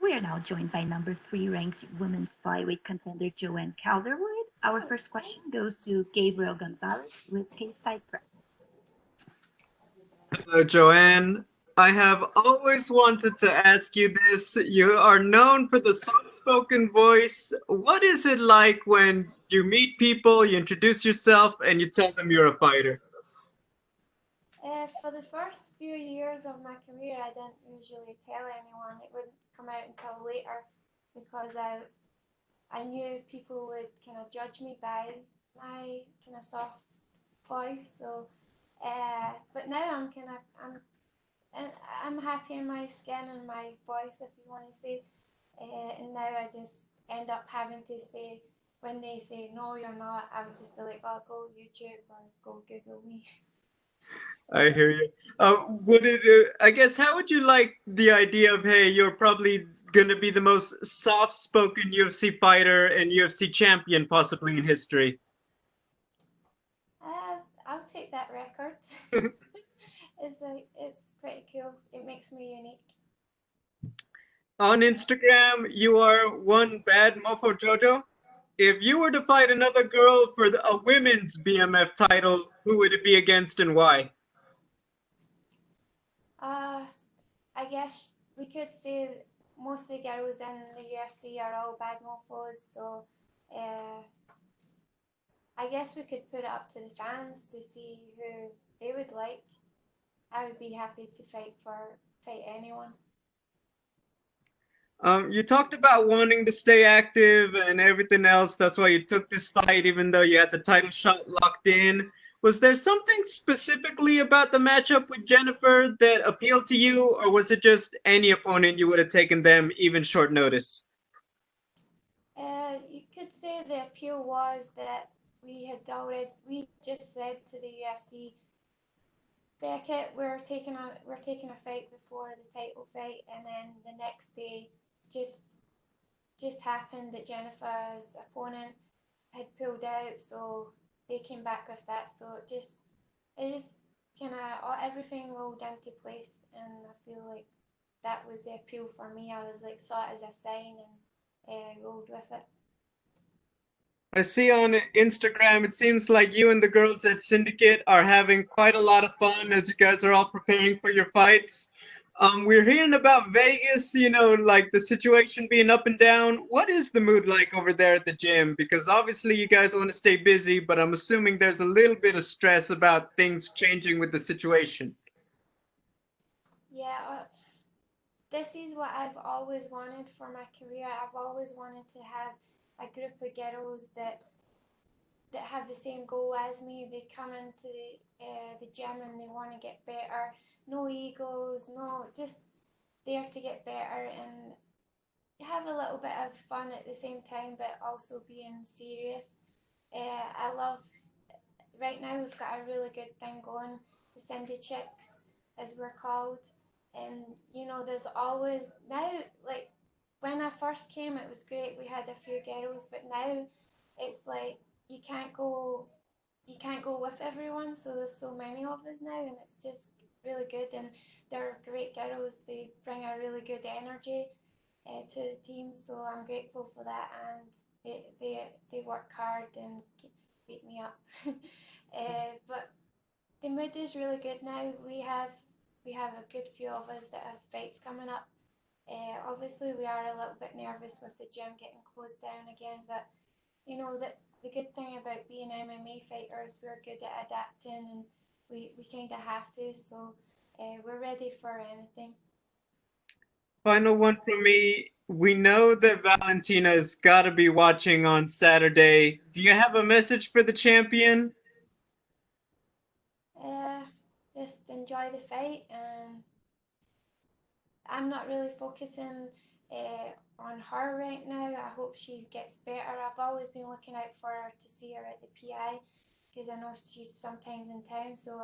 we are now joined by number 3 ranked women's flyweight contender Joanne Calderwood. Our first question goes to Gabriel Gonzalez with Cape Cypress. Hello, Joanne. I have always wanted to ask you this. You are known for the soft-spoken voice. What is it like when you meet people, you introduce yourself, and you tell them you're a fighter? For the first few years of my career, I didn't usually tell anyone. It wouldn't come out until later because I knew people would kind of judge me by my kind of soft voice. So, but now I'm happy in my skin and my voice, if you want to say. And now I just end up having to say, when they say no, you're not, I would just be like, oh, go YouTube or go Google me. I hear you. I guess, how would you like the idea of, hey, you're probably going to be the most soft-spoken UFC fighter and UFC champion possibly in history? I'll take that record. It's pretty cool. It makes me unique. On Instagram, you are one bad mofo Jojo. If you were to fight another girl for a women's BMF title, who would it be against and why? I guess we could say that most of the girls in the UFC are all bad mofos, so I guess we could put it up to the fans to see who they would like. I would be happy to fight anyone. You talked about wanting to stay active and everything else. That's why you took this fight, even though you had the title shot locked in. Was there something specifically about the matchup with Jennifer that appealed to you, or was it just any opponent you would have taken them, even short notice? You could say the appeal was that we just said to the UFC, Beckett, we're taking a fight before the title fight, and then the next day just happened that Jennifer's opponent had pulled out, so they came back with that. So it just kind of everything rolled into place, and I feel like that was the appeal for me. I was like saw it as a sign and rolled with it. I see on Instagram, it seems like you and the girls at Syndicate are having quite a lot of fun as you guys are all preparing for your fights. We're hearing about Vegas, like the situation being up and down. What is the mood like over there at the gym? Because obviously you guys want to stay busy, but I'm assuming there's a little bit of stress about things changing with the situation. Yeah, this is what I've always wanted for my career. I've always wanted to have a group of girls that have the same goal as me. They come into the gym and they want to get better. No egos, no, just there to get better and have a little bit of fun at the same time, but also being serious. I love, right now we've got a really good thing going, the Cindy Chicks, as we're called. And there's always now, like when I first came, it was great. We had a few girls, but now it's like you can't go with everyone. So there's so many of us now, and it's just really good. And they're great girls. They bring a really good energy to the team. So I'm grateful for that, and they work hard and beat me up. But the mood is really good now. We have a good few of us that have fights coming up. Obviously, we are a little bit nervous with the gym getting closed down again, but that the good thing about being MMA fighters, we're good at adapting, and we kind of have to. So we're ready for anything. Final one from me. We know that Valentina's got to be watching on Saturday. Do you have a message for the champion? Uh, just enjoy the fight, and I'm not really focusing on her right now. I hope she gets better. I've always been looking out for her to see her at the PI because I know she's sometimes in town. So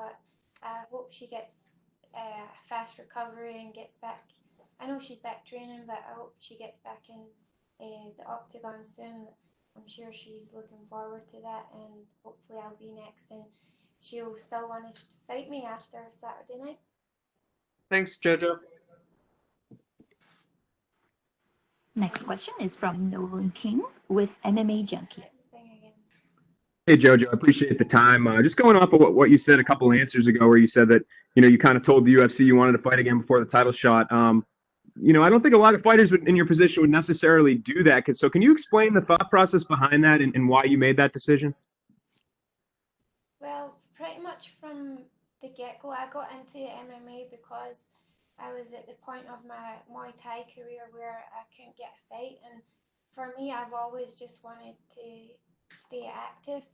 I hope she gets a fast recovery and gets back. I know she's back training, but I hope she gets back in the octagon soon. I'm sure she's looking forward to that, and hopefully I'll be next, and she'll still want to fight me after Saturday night. Thanks, Jojo. Next question is from Nolan King with MMA Junkie. Hey Jojo, I appreciate the time. Just going off of what you said a couple of answers ago, where you said that you kind of told the UFC you wanted to fight again before the title shot. I don't think a lot of fighters in your position would necessarily do that. So can you explain the thought process behind that and why you made that decision? Well, pretty much from the get-go, I got into MMA because I was at the point of my Muay Thai career where I couldn't get a fight, and for me, I've always just wanted to stay active,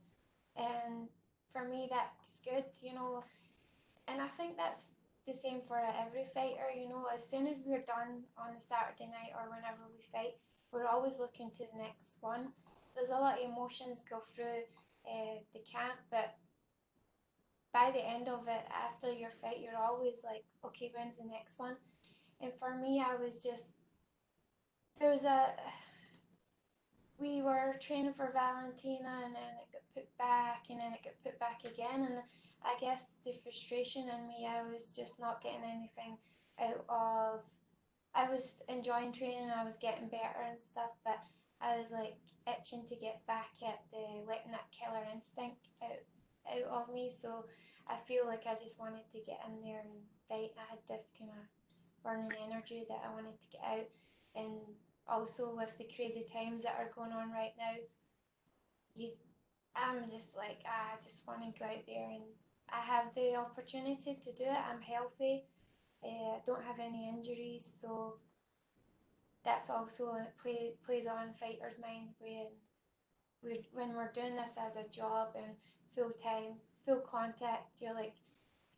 and for me, that's good, and I think that's the same for every fighter, as soon as we're done on the Saturday night or whenever we fight, we're always looking to the next one. There's a lot of emotions go through the camp, but by the end of it, after your fight, you're always like, okay, when's the next one? And for me, I was just, we were training for Valentina, and then it got put back, and then it got put back again, and I guess the frustration in me, I was just not getting anything out of, I was enjoying training, I was getting better and stuff, but I was like itching to get back at letting that killer instinct out of me, so I feel like I just wanted to get in there and fight. I had this kind of burning energy that I wanted to get out, and also with the crazy times that are going on right now, I'm just like, I just want to go out there, and I have the opportunity to do it. I'm healthy, I don't have any injuries, so that's also plays on fighters' minds when we're doing this as a job and full time, full contact. You're like,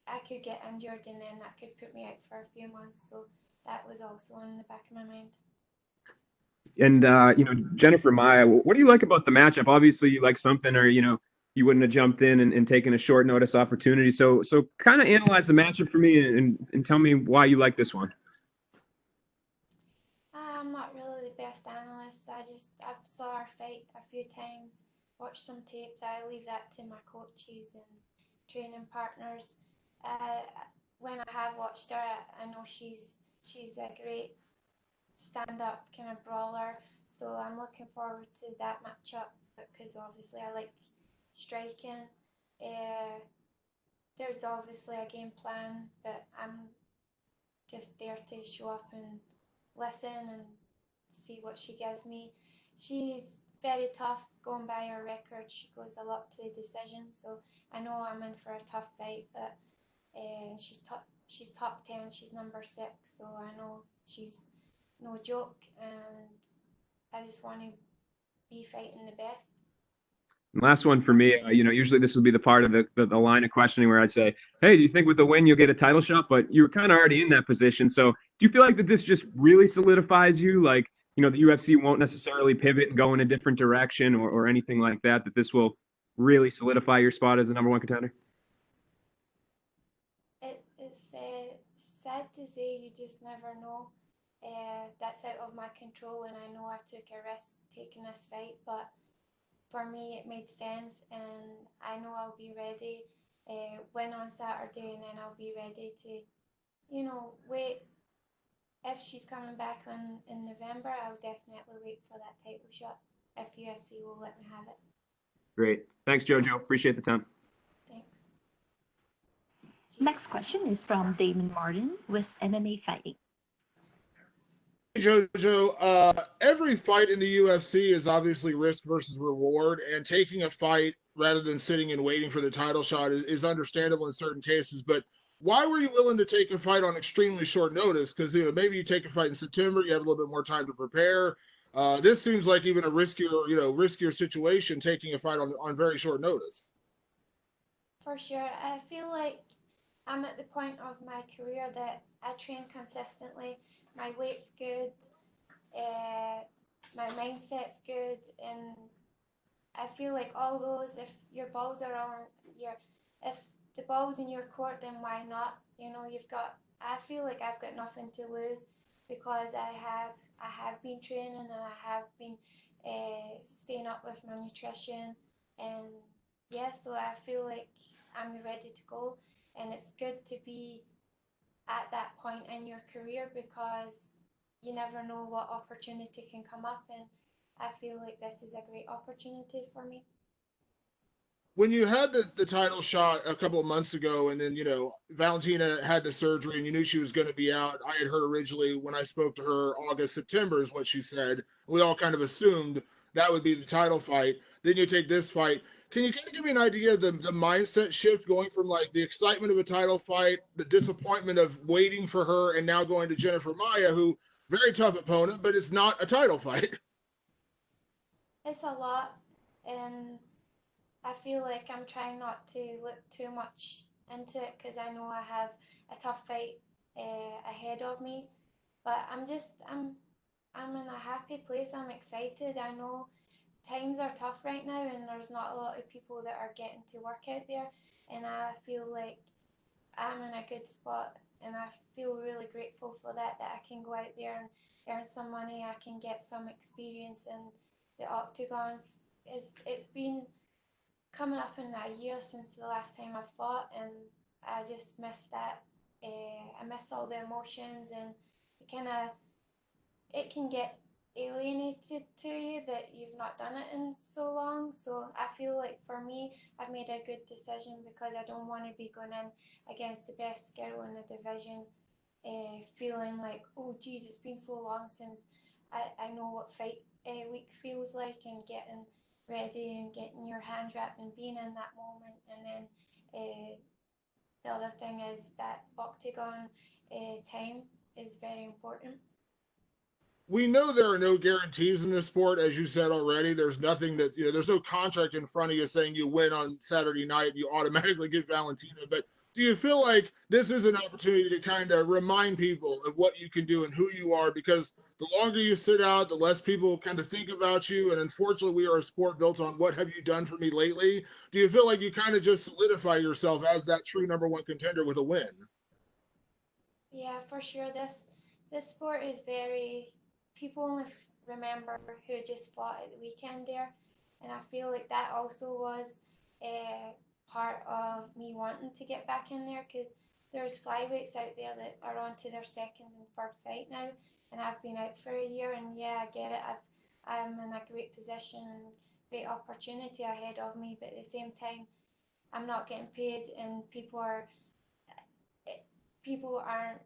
I could get injured, and then that could put me out for a few months. So that was also in the back of my mind. And Jennifer Maya, what do you like about the matchup? Obviously, you like something, or you wouldn't have jumped in and taken a short notice opportunity. So kind of analyze the matchup for me and tell me why you like this one. I'm not really the best analyst. I've saw her fight a few times, watched some tape. I leave that to my coaches and training partners. When I have watched her, I know she's a great stand-up kind of brawler. So I'm looking forward to that matchup because obviously I like striking. There's obviously a game plan, but I'm just there to show up and listen and see what she gives me. She's very tough going by her record. She goes a lot to decision, so I know I'm in for a tough fight, but she's top 10, she's number 6, so I know she's no joke, and I just want to be fighting the best. Last one for me, usually this will be the part of the line of questioning where I'd say, hey, do you think with the win you'll get a title shot? But you were kind of already in that position. So do you feel like that this just really solidifies you? Like, the UFC won't necessarily pivot and go in a different direction or anything like that, that this will really solidify your spot as the number 1 contender? It's sad to say, you just never know. That's out of my control, and I know I took a risk taking this fight, but for me it made sense, and I know I'll be ready, win on Saturday, and then I'll be ready to, wait. If she's coming back in November, I'll definitely wait for that title shot if UFC will let me have it. Great. Thanks, Jojo. Appreciate the time. Thanks. Next question is from Damon Martin with MMA Fighting. Jojo, every fight in the UFC is obviously risk versus reward, and taking a fight rather than sitting and waiting for the title shot is understandable in certain cases. But why were you willing to take a fight on extremely short notice? Because maybe you take a fight in September, you have a little bit more time to prepare. This seems like even a riskier situation, taking a fight on very short notice. For sure, I feel like I'm at the point of my career that I train consistently. My weight's good, my mindset's good, and I feel like all those, if your balls are on if the ball's in your court, then why not? I feel like I've got nothing to lose because I have been training, and I have been staying up with my nutrition, and yeah, so I feel like I'm ready to go, and it's good to be at that point in your career because you never know what opportunity can come up, and I feel like this is a great opportunity for me. When you had the title shot a couple of months ago, and then Valentina had the surgery, and you knew she was going to be out. I had heard originally when I spoke to her, August, September is what she said. We all kind of assumed that would be the title fight. Then you take this fight. Can you kind of give me an idea of the mindset shift going from like the excitement of a title fight, the disappointment of waiting for her, and now going to Jennifer Maia, who very tough opponent, but it's not a title fight. It's a lot, and I feel like I'm trying not to look too much into it because I know I have a tough fight ahead of me. But I'm in a happy place. I'm excited. I know times are tough right now, and there's not a lot of people that are getting to work out there. And I feel like I'm in a good spot, and I feel really grateful for that. That I can go out there and earn some money. I can get some experience in the octagon. It's been coming up in a year since the last time I fought, and I just miss that. I miss all the emotions, and it can get alienated to you that you've not done it in so long. So I feel like for me, I've made a good decision because I don't want to be going in against the best girl in the division, feeling like, oh geez, it's been so long since I know what fight week feels like, and getting ready and getting your hands wrapped and being in that moment. And then the other thing is that octagon time is very important. We know there are no guarantees in this sport, as you said already. There's nothing that there's no contract in front of you saying you win on Saturday night, you automatically get Valentina. But do you feel like this is an opportunity to kind of remind people of what you can do and who you are? Because the longer you sit out, the less people kind of think about you. And unfortunately, we are a sport built on what have you done for me lately. Do you feel like you kind of just solidify yourself as that true number one contender with a win? Yeah, for sure. This sport is very people only remember who just fought at the weekend there, and I feel like that also was a part of me wanting to get back in there because there's flyweights out there that are on to their second and third fight now, and I've been out for a year, and yeah, I get it. I'm in a great position and great opportunity ahead of me, but at the same time, I'm not getting paid, and people aren't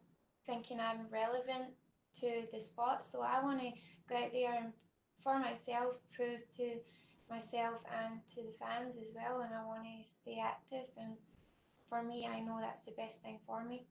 thinking I'm relevant to the spot. So I want to go out there and for myself prove to myself and to the fans as well. And I want to stay active. And for me, I know that's the best thing for me.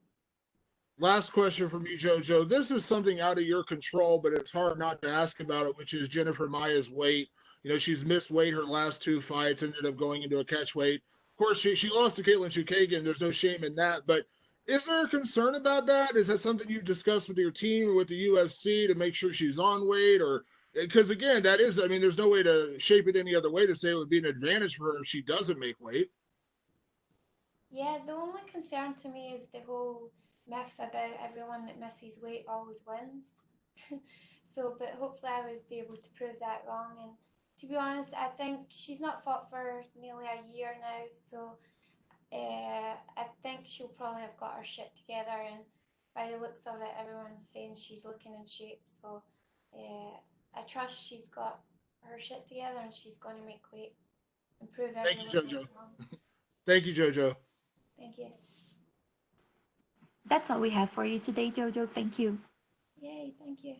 Last question from me, JoJo. This is something out of your control, but it's hard not to ask about it, which is Jennifer Maia's weight. She's missed weight her last two fights, ended up going into a catch weight. Of course, she lost to Caitlin Chukagian. There's no shame in that. But is there a concern about that? Is that something you've discussed with your team or with the UFC to make sure she's on weight? Or because, again, that is, I mean, there's no way to shape it any other way to say it would be an advantage for her if she doesn't make weight. Yeah, the only concern to me is the whole myth about everyone that misses weight always wins. So, but hopefully I would be able to prove that wrong. And to be honest, I think she's not fought for nearly a year now, so I think she'll probably have got her shit together. And by the looks of it, everyone's saying she's looking in shape. So I trust she's got her shit together and she's going to make weight and prove Thank you, everyone JoJo. wrong. Thank you, JoJo. Thank you. That's all we have for you today, Jojo. Thank you. Yay, thank you.